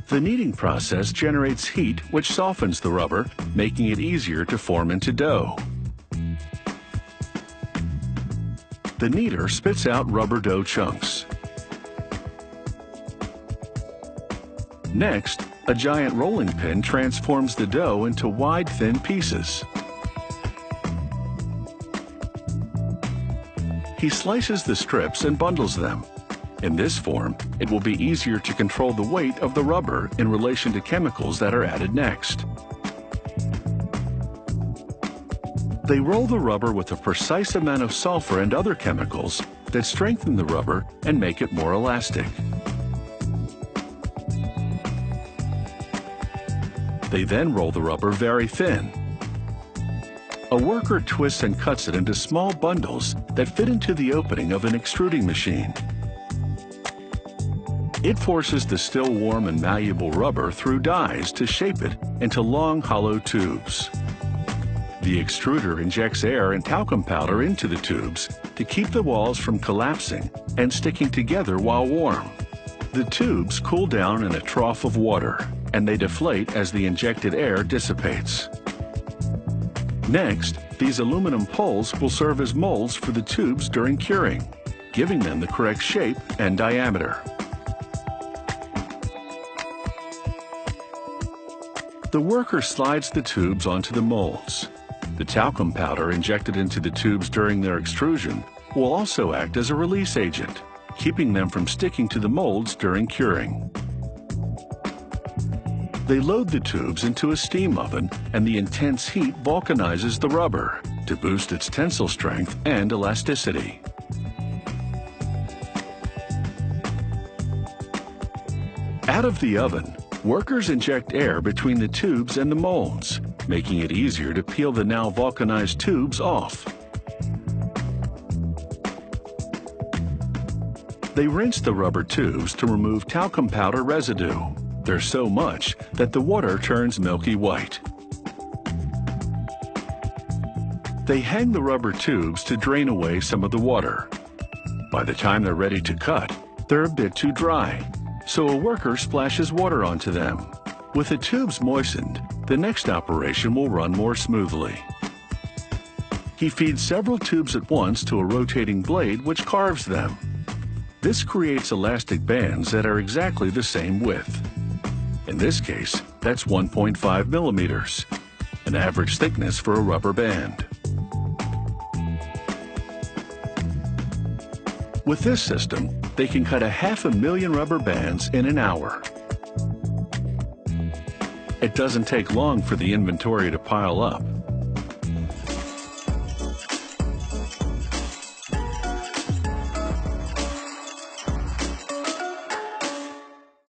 The kneading process generates heat which softens the rubber, making it easier to form into dough. The kneader spits out rubber dough chunks. Next, a giant rolling pin transforms the dough into wide, thin pieces. He slices the strips and bundles them. In this form, it will be easier to control the weight of the rubber in relation to chemicals that are added next. They roll the rubber with a precise amount of sulfur and other chemicals that strengthen the rubber and make it more elastic. They then roll the rubber very thin. A worker twists and cuts it into small bundles that fit into the opening of an extruding machine. It forces the still warm and malleable rubber through dies to shape it into long, hollow tubes. The extruder injects air and talcum powder into the tubes to keep the walls from collapsing and sticking together while warm. The tubes cool down in a trough of water, and they deflate as the injected air dissipates. Next, these aluminum poles will serve as molds for the tubes during curing, giving them the correct shape and diameter. The worker slides the tubes onto the molds. The talcum powder injected into the tubes during their extrusion will also act as a release agent, keeping them from sticking to the molds during curing. They load the tubes into a steam oven, and the intense heat vulcanizes the rubber to boost its tensile strength and elasticity. Out of the oven, workers inject air between the tubes and the molds, making it easier to peel the now vulcanized tubes off. They rinse the rubber tubes to remove talcum powder residue. There's so much that the water turns milky white. They hang the rubber tubes to drain away some of the water. By the time they're ready to cut, they're a bit too dry, so a worker splashes water onto them. With the tubes moistened, the next operation will run more smoothly. He feeds several tubes at once to a rotating blade which carves them. This creates elastic bands that are exactly the same width. In this case, that's 1.5 millimeters, an average thickness for a rubber band. With this system, they can cut 500,000 rubber bands in an hour. It doesn't take long for the inventory to pile up.